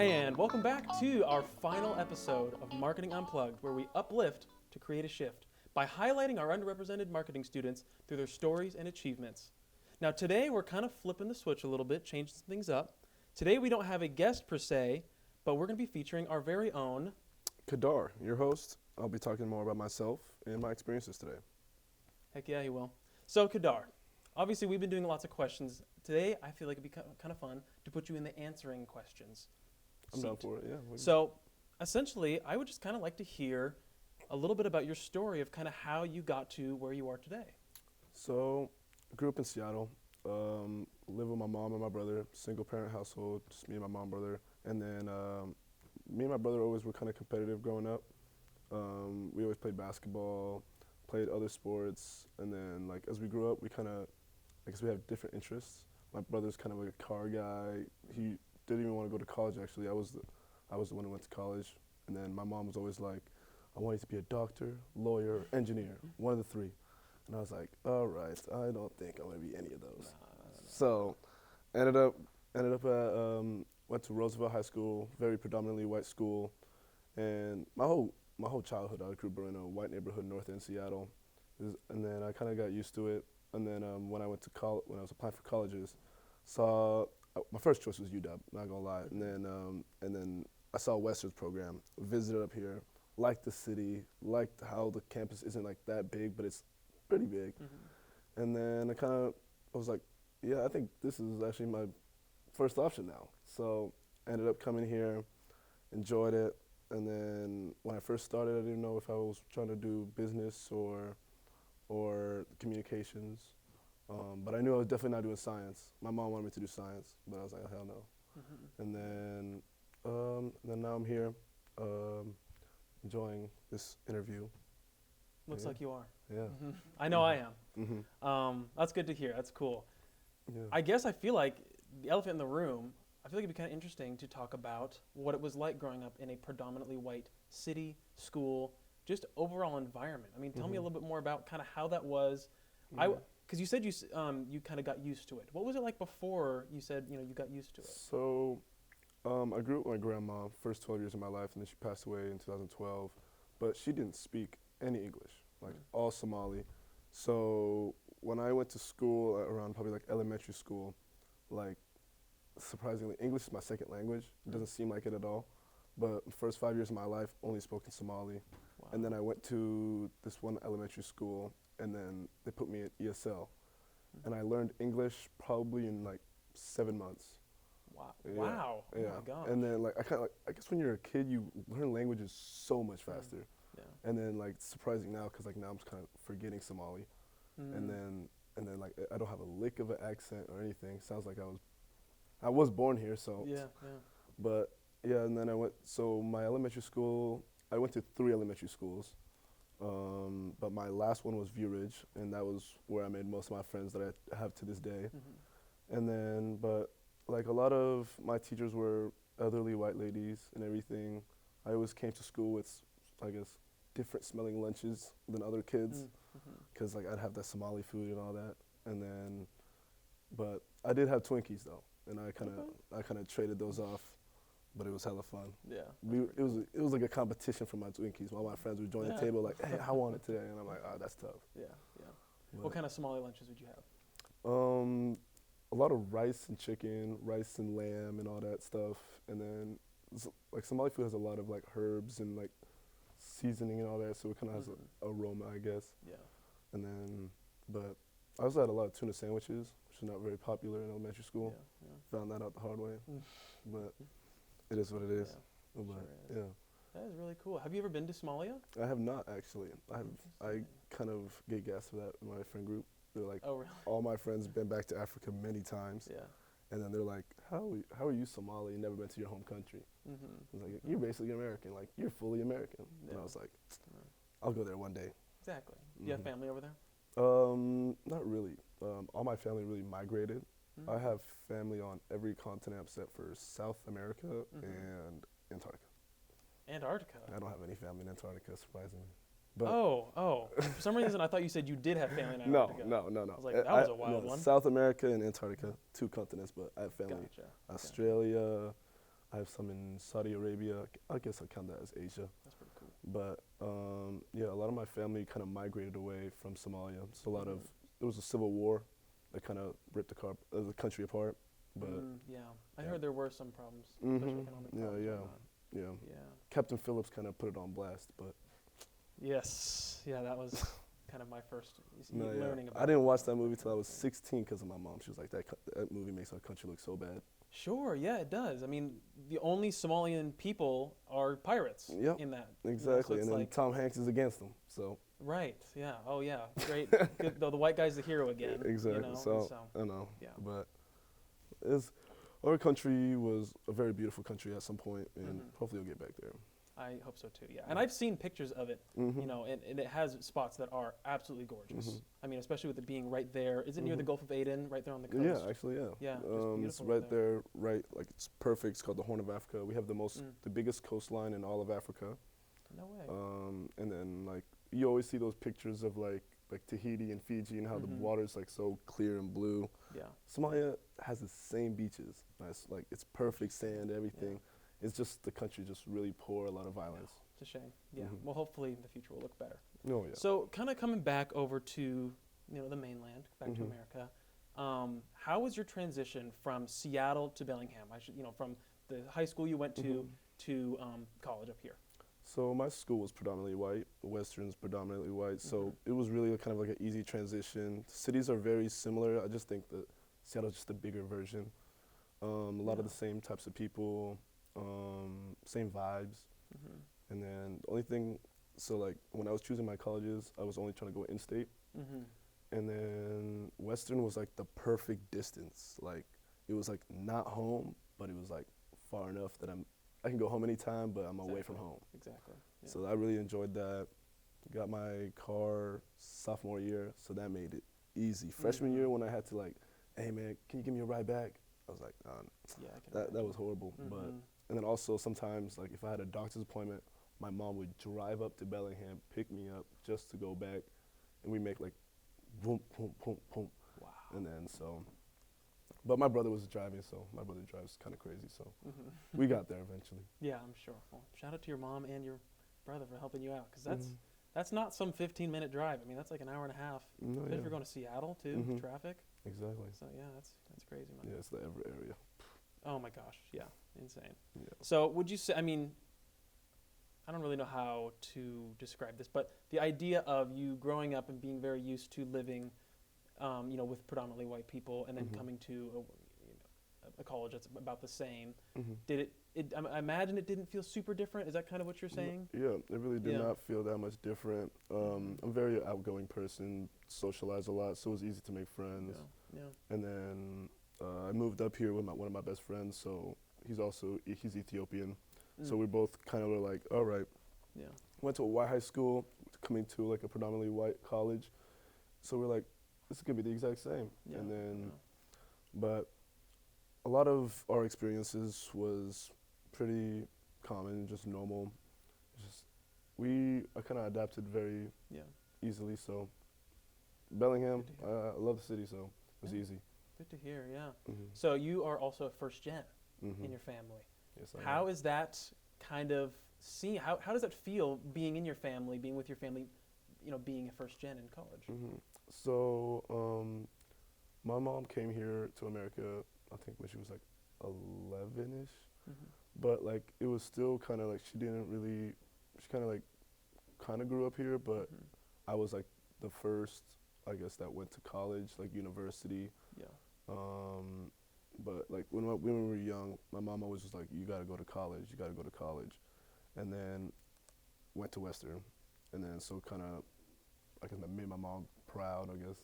And welcome back to our final episode of Marketing Unplugged, where we uplift to create a shift by highlighting our underrepresented marketing students through their stories and achievements. Now today we're kind of flipping the switch a little bit, changing things up. Today we don't have a guest per se, but we're going to be featuring our very own Khadar, your host. I'll be talking more about myself and my experiences today. Heck yeah, he will. So Khadar, obviously we've been doing lots of questions. Today I feel like it'd be kind of fun to put you in the answering questions I'm down seat. for it, yeah. So essentially, I would just kind of like to hear a little bit about your story of kind of how you got to where you are today. So, grew up in Seattle, live with my mom and my brother, single parent household, just me and my mom, brother. And then me and my brother always were kind of competitive growing up. We always played basketball, played other sports, and then like as we grew up, we kind of, I guess we have different interests. My brother's kind of like a car guy. He didn't even want to go to college actually. I was the one who went to college. And then my mom was always like, I want you to be a doctor, lawyer, engineer, one of the three. And I was like, all right, I don't think I'm going to be any of those. So ended up at, went to Roosevelt High School, very predominantly white school. And my whole childhood, I grew up in a white neighborhood north end Seattle. And then I kind of got used to it. And then when I went to college, when I was applying for colleges, my first choice was UW, not gonna lie. And then I saw Western's program, visited up here, liked the city, liked how the campus isn't like that big, but it's pretty big. Mm-hmm. And then I was like, yeah, I think this is actually my first option now. So I ended up coming here, enjoyed it. And then when I first started, I didn't know if I was trying to do business or communications. But I knew I was definitely not doing science. My mom wanted me to do science, but I was like, hell no. Mm-hmm. And then now I'm here, enjoying this interview. Looks like you are. Yeah. Mm-hmm. I know I am. Mm-hmm. That's good to hear. That's cool. Yeah. I guess I feel like the elephant in the room, I feel like it'd be kind of interesting to talk about what it was like growing up in a predominantly white city, school, just overall environment. I mean, tell me a little bit more about kind of how that was. Yeah. Because you said you kind of got used to it. What was it like before you said you got used to it? So I grew up with my grandma first 12 years of my life, and then she passed away in 2012. But she didn't speak any English, like all Somali. So when I went to school around probably like elementary school, like surprisingly, English is my second language. It doesn't seem like it at all. But the first 5 years of my life, only spoke in Somali. Wow. And then I went to this one elementary school, and then they put me at ESL. And I learned English probably in like 7 months. Wow. Yeah. Wow. Yeah. Oh my gosh. And then like I guess when you're a kid, you learn languages so much faster. Yeah. And then like surprising now, because like now I'm kind of forgetting Somali. And then like I don't have a lick of an accent or anything. Sounds like I was born here, so. Yeah. But yeah, and then my elementary school, I went to 3 elementary schools. But my last one was View Ridge, and that was where I made most of my friends that I have to this day. Mm-hmm. And then, but like a lot of my teachers were elderly white ladies and everything. I always came to school with, I guess, different smelling lunches than other kids, because like I'd have that Somali food and all that. And then, but I did have Twinkies though, and I kind of traded those off. But it was hella fun. Yeah. It was like a competition for my Twinkies. All my friends would join the table like, hey, I want it today. And I'm like, oh, that's tough. Yeah. What kind of Somali lunches would you have? A lot of rice and chicken, rice and lamb and all that stuff. And then like Somali food has a lot of like herbs and like seasoning and all that. So it kind of has an aroma, I guess. Yeah. And then, but I also had a lot of tuna sandwiches, which is not very popular in elementary school. Yeah. Found that out the hard way. But it is what it is. Yeah, but, sure is. Yeah. That is really cool. Have you ever been to Somalia? I have not actually. I kind of get gassed for that in my friend group. They're like, oh, really? All my friends been back to Africa many times. Yeah. And then they're like, how are you Somali? You never been to your home country? Mm-hmm. I was like, you're basically American. Like, you're fully American. Yeah. And I was like, I'll go there one day. Exactly. Do you have family over there? Not really. All my family really migrated. I have family on every continent except for South America and Antarctica. Antarctica? I don't have any family in Antarctica, surprisingly. But for some reason I thought you said you did have family in Antarctica. No. I was like, that was a wild one. South America and Antarctica, 2 continents, but I have family. Gotcha. Australia, I have some in Saudi Arabia. I guess I count that as Asia. That's pretty cool. But yeah, a lot of my family kind of migrated away from Somalia. So there was a civil war that kind of ripped the country apart. But Yeah, I yeah. heard there were some problems, especially Mhm. economic Yeah, problems. yeah, going on. yeah. Yeah. Captain Phillips kind of put it on blast, but Yes. Yeah, that was kind of my first no, yeah. learning about. I didn't watch that movie till I was 16 because of my mom. She was like, that movie makes our country look so bad. Sure. Yeah, it does. I mean, the only Somalian people are pirates Yep, in that. Exactly, so it's and then like, Tom Hanks is against them. So right. Yeah. Oh, yeah. Great. Good. Though the white guy's the hero again. exactly. You know? So I know. Yeah. But our country was a very beautiful country at some point, and hopefully we'll get back there. I hope so too. Yeah. And I've seen pictures of it. Mhm. You know, and it has spots that are absolutely gorgeous. Mhm. I mean, especially with it being right there. Is it near the Mhm. Gulf of Aden, right there on the coast? Yeah, actually, yeah. Yeah, it's It's beautiful right right there, right, like it's perfect. It's called the Horn of Africa. We have the biggest coastline in all of Africa. No way. And then like you always see those pictures of like Tahiti and Fiji and how the water's like so clear and blue. Yeah. Somalia has the same beaches. It's perfect sand, everything. It's just the country just really poor, a lot of violence. It's a shame. Yeah. Mhm. Well, hopefully the future will look better. Oh yeah. So, kind of coming back over to, the mainland, back to Mhm. America. How was your transition from Seattle to Bellingham? From the high school you went to college up here. So my school was predominantly white. Western's predominantly white. So it was really kind of like an easy transition. Cities are very similar. I just think that Seattle's just a bigger version. A lot of the same types of people, same vibes. And then the only thing, so like when I was choosing my colleges, I was only trying to go in-state. And then Western was like the perfect distance. Like it was like not home, but it was like far enough that I can go home anytime, but I'm away from home. Exactly. Yeah. So I really enjoyed that. Got my car sophomore year, so that made it easy. Freshman year when I had to like, hey man, can you give me a ride back? I was like, Yeah, I can that imagine. was horrible. But and then also sometimes like if I had a doctor's appointment, my mom would drive up to Bellingham, pick me up just to go back, and we make like boom, boom, boom, boom. Wow. And then but my brother was driving, so my brother drives kind of crazy, so we got there eventually. Yeah, I'm sure. Well, shout out to your mom and your brother for helping you out, because that's not some 15-minute drive. I mean, that's like an hour and a half. No, Especially if you're going to Seattle too, traffic. Exactly. So yeah, that's crazy, man. Yeah, it's the Everett area. Oh my gosh, yeah, insane. Yeah. So would you say? I mean, I don't really know how to describe this, but the idea of you growing up and being very used to living, with predominantly white people, and then coming to a college that's about the same. Did it? I imagine it didn't feel super different. Is that kind of what you're saying? Yeah, it really did not feel that much different. I'm a very outgoing person, socialize a lot, so it was easy to make friends. Yeah. And then I moved up here with one of my best friends, so he's Ethiopian. So we both kind of were like, all right. Yeah. Went to a white high school, coming to like a predominantly white college. So we're like, this is gonna be the exact same. Yeah. And then, but a lot of our experiences was pretty common, just normal. I kind of adapted very easily. So Bellingham, I love the city, so it was easy. Good to hear. Yeah. So you are also a first gen in your family. Yes, I How am. is that kind of seen? How does that feel being in your family, being with your family, being a first gen in college? So my mom came here to America, I think when she was like 11-ish, but like it was still kind of like she kind of grew up here, but I was like the first, I guess, that went to college, like university. Yeah. But like when we were young, my mom always was like, you gotta go to college, and then went to Western, and then so kind of, I guess that made my mom proud, I guess,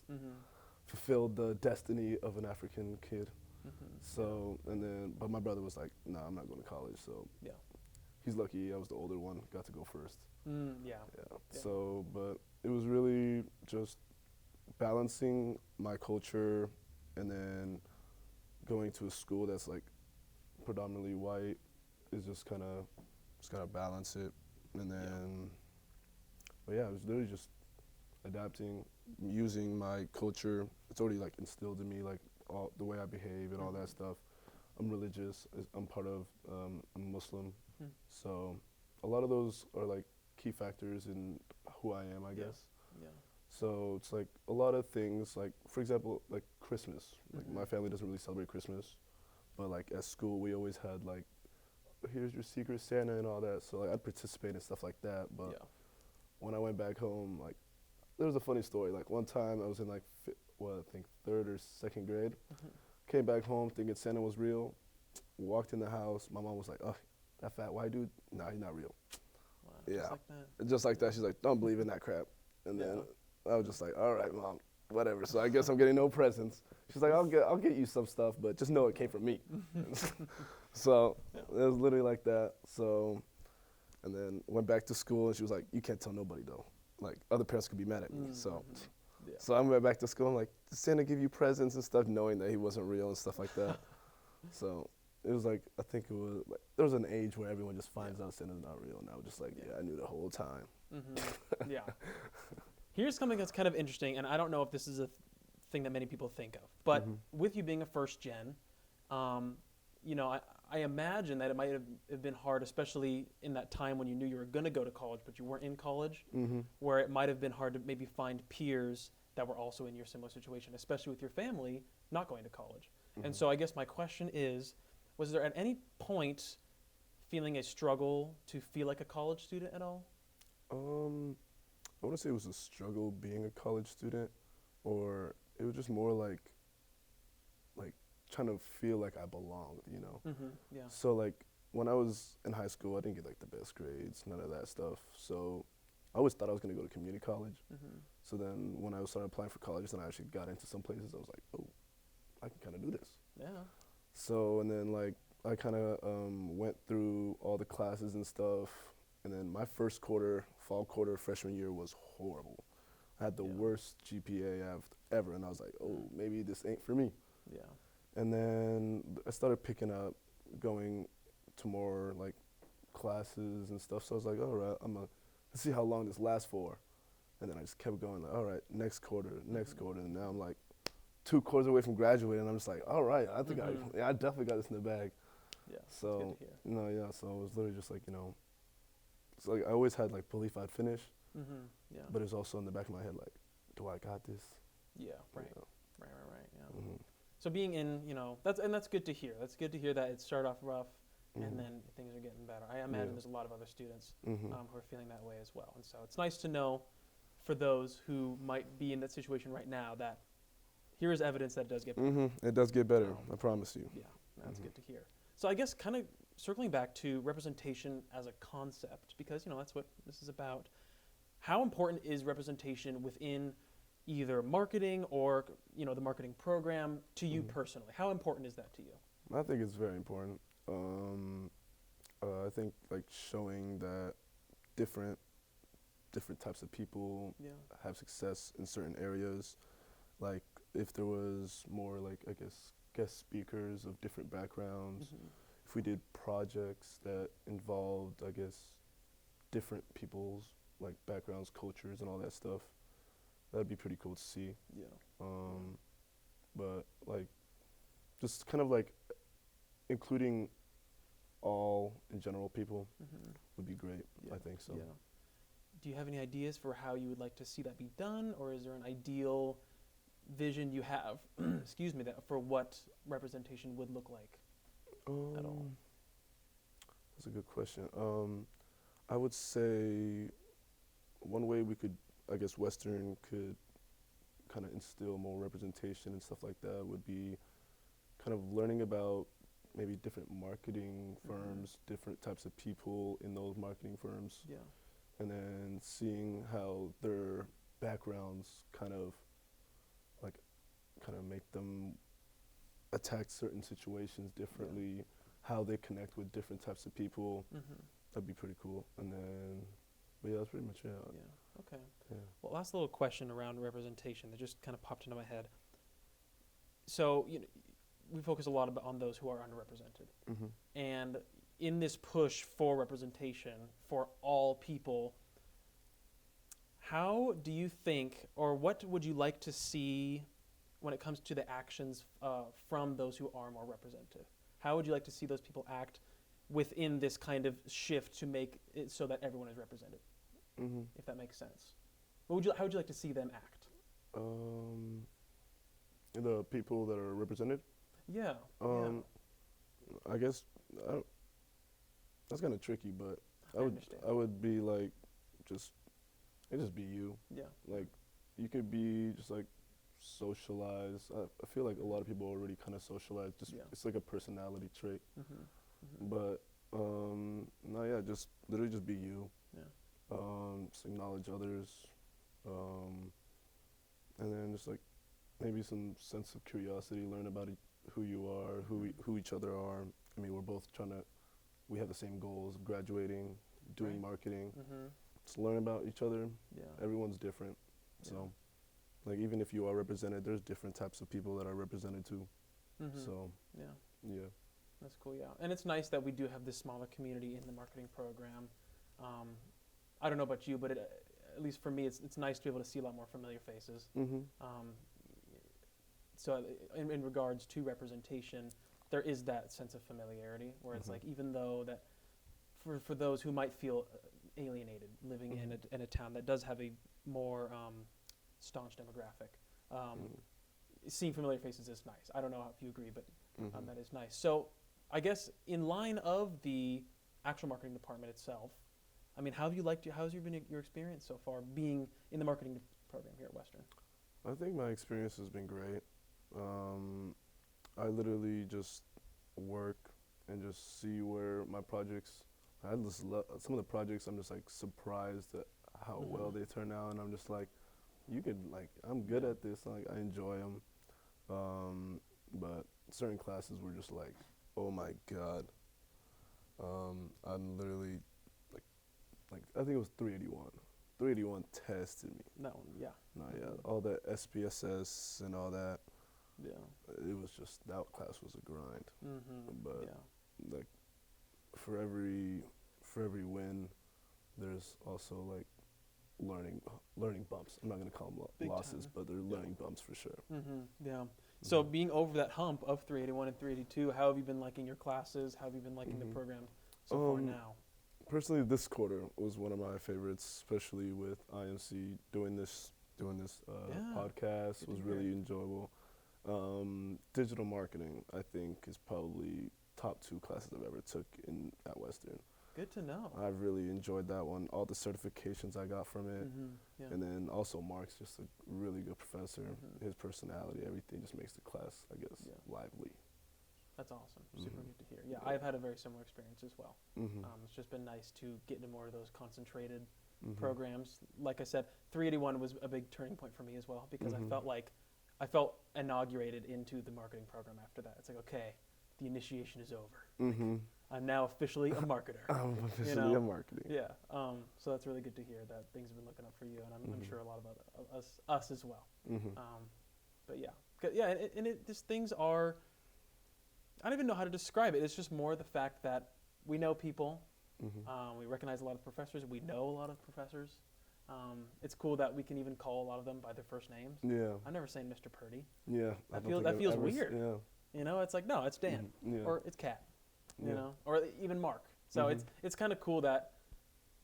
fulfilled the destiny of an African kid. So, and then, but my brother was like, nah, I'm not going to college, so he's lucky I was the older one, got to go first. Yeah. So, but it was really just balancing my culture and then going to a school that's like predominantly white is just kind of balance it. And then, but yeah, it was literally just adapting, using my culture. It's already like instilled in me, like all the way I behave and all that stuff. I'm religious. I'm part of I'm Muslim, Hmm. so a lot of those are like key factors in who I am, I Yeah. guess. Yeah. So it's like a lot of things, like for example, like Christmas. Like Mhm. my family doesn't really celebrate Christmas, but like at school we always had like, here's your secret Santa and all that. So like I'd participate in stuff like that. But Yeah. when I went back home, like there was a funny story. Like one time I was in like I think third or second grade. Mhm. Came back home thinking Santa was real. Walked in the house. My mom was like, "Oh, that fat white dude? Nah, he's not real." Wow. Yeah, Just like that. just like that. She's like, "Don't believe in that crap." And then Yeah. I was just like, "All right, mom, whatever." So I guess I'm getting no presents. She's like, I'll get you some stuff, but just know it came from me." So Yeah. it was literally like that. So, and then went back to school, and she was like, "You can't tell nobody though. Like other parents could be mad at me." So, Yeah. so I went back to school. I'm like, "Did Santa give you presents and stuff?" Knowing that he wasn't real and stuff like that. So it was like, I think it was like, there was an age where everyone just finds out Santa's not real, and I was just like, Yeah. yeah, I knew the whole time. Yeah. Here's something that's kind of interesting, and I don't know if this is a thing that many people think of, but with you being a first gen, you know, I imagine that it might have been hard, especially in that time when you knew you were going to go to college, but you weren't in college, where it might have been hard to maybe find peers that were also in your similar situation, especially with your family not going to college. And so I guess my question is, was there at any point feeling a struggle to feel like a college student at all? I wouldn't say it was a struggle being a college student, or it was just more like trying to feel like I belonged, you know. Yeah. So like when I was in high school, I didn't get like the best grades, none of that stuff. So I always thought I was gonna go to community college. So then when I started applying for colleges and I actually got into some places, I was like, oh, I can kind of do this. Yeah. So and then like I kind of went through all the classes and stuff, and then my first quarter, fall quarter, freshman year was horrible. I had the Yeah. worst GPA I've ever, and I was like, oh, maybe this ain't for me. Yeah. And then I started picking up, going to more like classes and stuff. So I was like, all right, let's see how long this lasts for. And then I just kept going, like, all right, next quarter, and now I'm like 2 quarters away from graduating, and I'm just like, all right, I think I definitely got this in the bag. Yeah. So It's good to hear. no, yeah. So it was literally just like, you know, it's like I always had like belief I'd finish, Yeah. but it was also in the back of my head like, do I got this? Yeah. Right. You know? Right. Yeah. Mhm. So being in, you know, that's good to hear. That's good to hear that it started off rough, and then things are getting better. I imagine there's a lot of other students who are feeling that way as well, and so it's nice to know for those who might be in that situation right now that here is evidence that it does get better. It does get better. So, I promise you. Yeah, that's good to hear. So I guess kind of circling back to representation as a concept, because you know that's what this is about. How important is representation within either marketing or you know the marketing program to you personally? How important is that to you? I think it's very important. I think like showing that different types of people Yeah. have success in certain areas. Like if there was more like I guess guest speakers of different backgrounds, if we did projects that involved I guess different people's like backgrounds, cultures, and all that stuff, that'd be pretty cool to see. Yeah. But like just kind of like including all in general people would be great. Yeah. I think so. Yeah. Do you have any ideas for how you would like to see that be done, or is there an ideal vision you have, excuse me, that for what representation would look like at all? That's a good question. I would say one way we could, I guess, Western could kind of instill more representation and stuff like that would be kind of learning about maybe different marketing firms, different types of people in those marketing firms, Yeah. and then seeing how their backgrounds kind of make them attack certain situations differently, how they connect with different types of people. That'd be pretty cool. And then, but yeah, that's pretty much it. Yeah. Okay. Yeah. Well, last little question around representation that just kind of popped into my head. So, you know, we focus a lot on those who are underrepresented, and in this push for representation for all people, how do you think, or what would you like to see when it comes to the actions from those who are more represented? how would you like to see those people act within this kind of shift to make it so that everyone is represented, if that makes sense? How would you like to see them act? The people that are represented. Yeah. I guess that's kind of tricky, but understand. I would be like just be you. Yeah. Like you could be just like socialize. I feel like a lot of people already kind of socialize. Just it's like a personality trait. But no, yeah, just literally just be you. Yeah. Just acknowledge others, and then just like maybe some sense of curiosity, learn about who you are, who each other are. I mean, we're both we have the same goals, graduating, doing marketing. Just learn about each other. Yeah. Everyone's different. So, like, even if you are represented, there's different types of people that are represented too. So, yeah. That's cool, yeah. And it's nice that we do have this smaller community in the marketing program. I don't know about you, but at least for me, it's nice to be able to see a lot more familiar faces. So in regards to representation, there is that sense of familiarity where it's like, even though that for those who might feel alienated living in a town that does have a more staunch demographic, seeing familiar faces is nice. I don't know if you agree, but that is nice. So I guess in line of the actual marketing department itself, I mean, how's been your experience so far being in the marketing program here at Western? I think my experience has been great. I literally just work and just see where my projects. I just some of the projects. I'm just like surprised at how well they turn out, and I'm just like, I'm good at this. Like I enjoy them, but certain classes were just like, oh my god. I'm literally like I think it was 381. 381 tested me. That one, yeah. No, yeah, all that SPSS and all that. Yeah. It was just, that class was a grind. But like for every win, there's also like learning bumps. I'm not gonna call them losses, but they're learning bumps for sure. Yeah. So being over that hump of 381 and 382, how have you been liking your classes? How have you been liking the program so far now? Personally, this quarter was one of my favorites, especially with IMC doing this podcast was really enjoyable. Digital marketing, I think, is probably top 2 classes I've ever took at Western. Good to know. I've really enjoyed that one. All the certifications I got from it. And then also Mark's just a really good professor. His personality, everything just makes the class, I guess, lively. That's awesome. Super good to hear. Yeah, I've had a very similar experience as well. It's just been nice to get into more of those concentrated programs. Like I said, 381 was a big turning point for me as well, because I felt inaugurated into the marketing program after that. It's like, okay, the initiation is over. I'm now officially a marketer. I'm officially a marketing. Yeah. So that's really good to hear that things have been looking up for you, and I'm sure a lot of us as well. But yeah, just things are. I don't even know how to describe it. It's just more the fact that we know people. We recognize a lot of professors. We know a lot of professors. It's cool that we can even call a lot of them by their first names. Yeah. I'm never saying Mr. Purdy. Yeah. That feels weird. You know, it's like, no, it's Dan. Or it's Kat. You know, or even Mark. So it's kind of cool that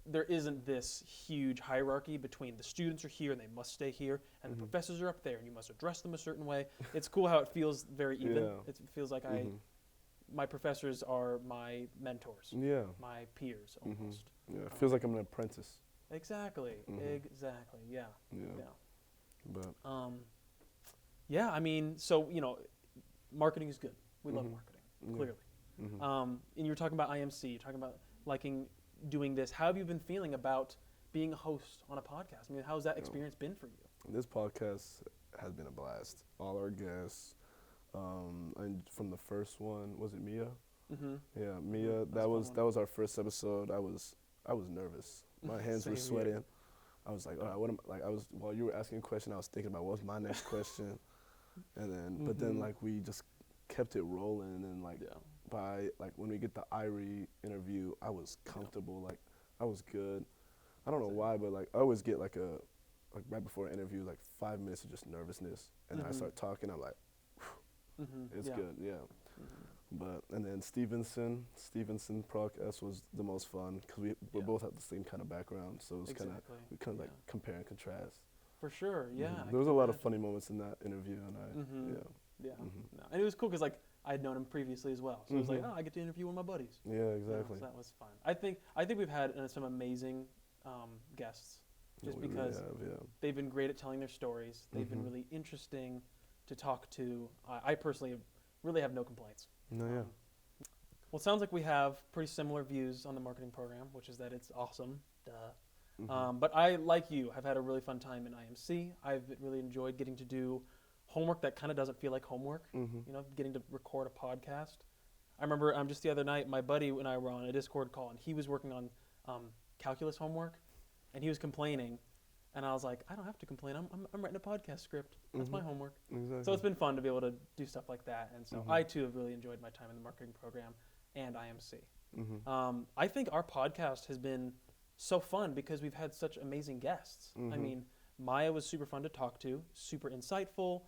there isn't this huge hierarchy between the students are here and they must stay here, and the professors are up there and you must address them a certain way. It's cool how it feels very even. It feels like my professors are my mentors. Yeah. My peers almost. Yeah, it feels like I'm an apprentice. Exactly. Exactly. Yeah. But yeah, I mean, so marketing is good. We love marketing, clearly. And you were talking about IMC, you're talking about liking doing this. How have you been feeling about being a host on a podcast? I mean, how's that experience been for you? This podcast has been a blast. All our guests, and from the first one, was it Mia? Yeah, Mia. That was our first episode. I was nervous. My hands were sweating. Here. I was like, all right, while you were asking a question, I was thinking about what's my next question, and then but then like we just kept it rolling, and then by when we get the Irie interview, I was comfortable. Like I was good. I don't know why, but I always get right before an interview, 5 minutes of just nervousness, and then I start talking. I'm like, it's good, yeah. And then Stevenson Proc S was the most fun because we both have the same kind of background, so it was we kind of like compare and contrast. For sure, yeah. There was a lot of funny moments in that interview, and No. And it was cool because like I had known him previously as well, so it was like, oh, I get to interview one of my buddies. Yeah, exactly. So that was fun. I think we've had some amazing guests, just because they've been great at telling their stories. They've been really interesting to talk to. I personally really have no complaints. No, yeah. Well, it sounds like we have pretty similar views on the marketing program, which is that it's awesome. Duh. But I, like you, have had a really fun time in IMC. I've really enjoyed getting to do homework that kind of doesn't feel like homework. You know, getting to record a podcast. I remember just the other night, my buddy and I were on a Discord call, and he was working on calculus homework, and he was complaining. And I was like, I don't have to complain. I'm writing a podcast script. That's my homework. Exactly. So it's been fun to be able to do stuff like that. And so I, too, have really enjoyed my time in the marketing program and IMC. I think our podcast has been so fun because we've had such amazing guests. I mean, Maya was super fun to talk to, super insightful.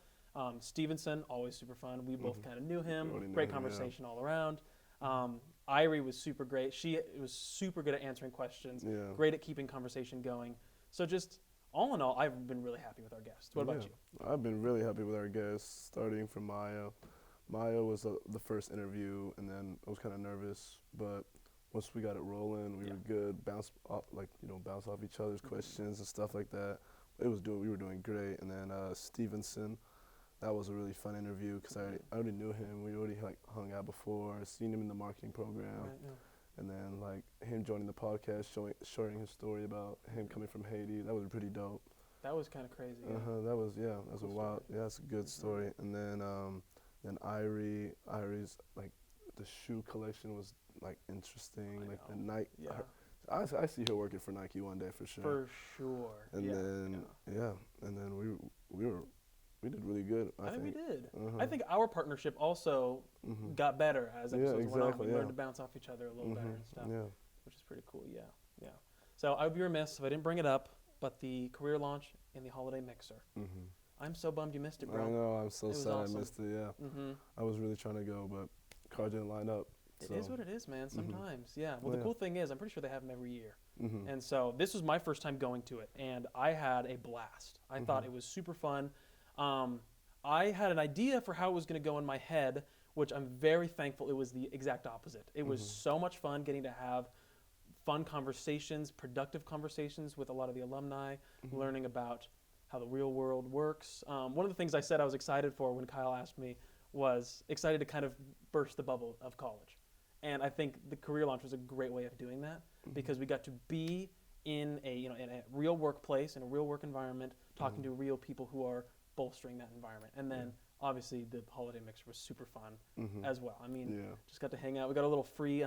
Stevenson, always super fun. We both kind of knew him. Great conversation all around. Irie was super great. She was super good at answering questions, great at keeping conversation going. So just all in all, I've been really happy with our guests. What about you? I've been really happy with our guests, starting from Maya. Maya was the first interview, and then I was kind of nervous, but once we got it rolling, we were good. Bounce off each other's questions and stuff like that. We were doing great. And then Stevenson, that was a really fun interview because I already knew him. We already like hung out before, seen him in the marketing program. And then like him joining the podcast, sharing his story about him coming from Haiti, that was pretty dope. That was kind of crazy. That was a wild. Yeah, that's a good story. And then Irie's like the shoe collection was like interesting. The Nike. I see her working for Nike one day for sure. For sure. And then we did really good. I think we did. I think our partnership also got better as episodes went on. We learned to bounce off each other a little better and stuff, which is pretty cool. Yeah. So I would be remiss if I didn't bring it up, but the career launch and the holiday mixer. I'm so bummed you missed it, bro. I know. I'm so sad I missed it. Yeah. I was really trying to go, but car didn't line up. It is what it is, man. Sometimes, Well, the cool thing is, I'm pretty sure they have them every year. And so this was my first time going to it, and I had a blast. I thought it was super fun. I had an idea for how it was going to go in my head, which I'm very thankful it was the exact opposite. It was so much fun getting to have fun conversations, productive conversations with a lot of the alumni, learning about how the real world works. One of the things I said I was excited for when Kyle asked me was excited to kind of burst the bubble of college. And I think the career launch was a great way of doing that because we got to be in a real workplace, in a real work environment, talking to real people who are bolstering that environment. And then obviously the holiday mixer was super fun as well. I mean, just got to hang out. We got a little free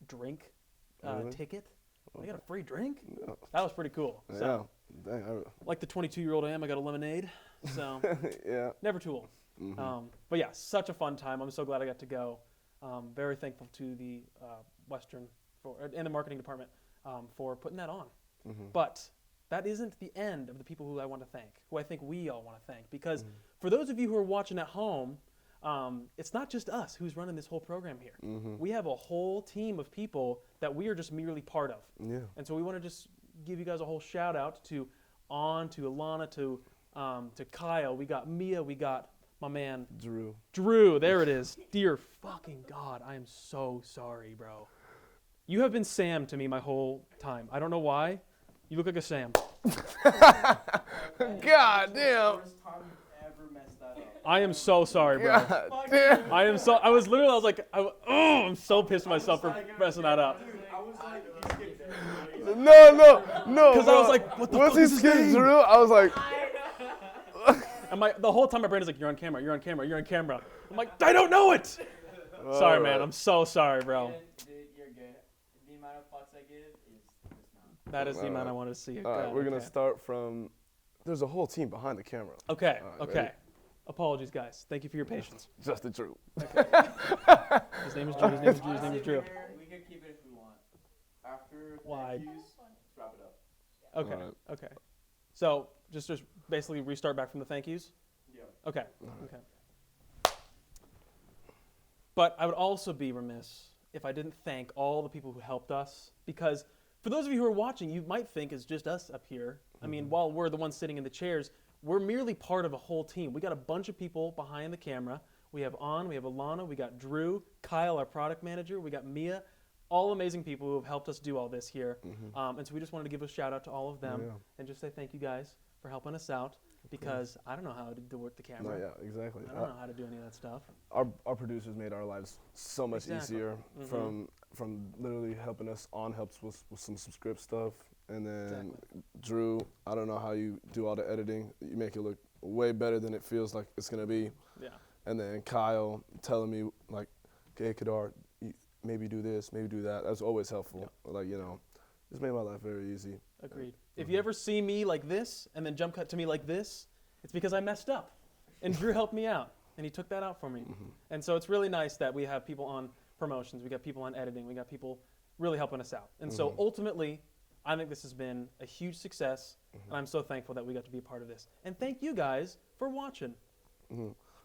drink ticket. I got a free drink? That was pretty cool. So, like the 22-year-old I am, I got a lemonade. So never too old. But yeah, such a fun time. I'm so glad I got to go. Very thankful to the Western and the marketing department for putting that on. But that isn't the end of the people who I want to thank, who I think we all want to thank. Because for those of you who are watching at home, it's not just us who's running this whole program here. We have a whole team of people that we are just merely part of. And so we want to just give you guys a whole shout out to An, to Alana, to Kyle. We got Mia. We got my man Drew, there it is. Dear fucking God, I am so sorry, bro. You have been Sam to me my whole time. I don't know why. You look like a Sam. God damn. I am so sorry, bro. God damn. I'm so pissed at myself for messing that up. No. Because I was like, what the fuck is his name? Drew? I was like. And the whole time my brain is like, you're on camera. I'm like, I don't know it. Sorry, man. I'm so sorry, bro. You're good. The amount of fucks I give is this amount. That is the amount I want to see. All right, we're going to start from, there's a whole team behind the camera. Okay. Ready? Apologies, guys. Thank you for your patience. Justin Drew. Okay. His name is Drew. We can keep it if we want. After Why? thank yous, let's wrap it up. Okay. Okay. So just basically restart back from the thank yous? Yeah. Okay. But I would also be remiss if I didn't thank all the people who helped us, because for those of you who are watching, you might think it's just us up here. I mean, while we're the ones sitting in the chairs, we're merely part of a whole team. We got a bunch of people behind the camera. We have we have Alana, we got Drew, Kyle, our product manager, we got Mia, all amazing people who have helped us do all this here. And so we just wanted to give a shout out to all of them and just say thank you guys for helping us out, because I don't know how to work the camera. No, yeah, exactly. I don't know how to do any of that stuff. Our producers made our lives so much Exactly. easier from literally helping us helps with some script stuff. And then Drew, I don't know how you do all the editing. You make it look way better than it feels like it's going to be. Yeah. And then Kyle telling me, like, okay, Khadar, maybe do this, maybe do that. That's always helpful. Yeah. Like, you know, just made my life very easy. Agreed. If you ever see me like this and then jump cut to me like this, it's because I messed up. And Drew helped me out, and he took that out for me. And so it's really nice that we have people on promotions, we got people on editing, we got people really helping us out. And so ultimately, I think this has been a huge success, and I'm so thankful that we got to be a part of this. And thank you guys for watching.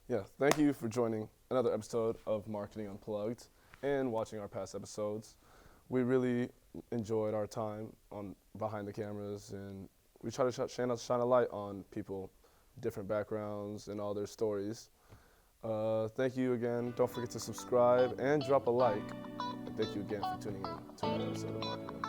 Yeah, thank you for joining another episode of Marketing Unplugged and watching our past episodes. We really enjoyed our time behind the cameras, and we try to shine a light on people, different backgrounds, and all their stories. Thank you again. Don't forget to subscribe and drop a like. And thank you again for tuning in to another episode of Marketing Unplugged.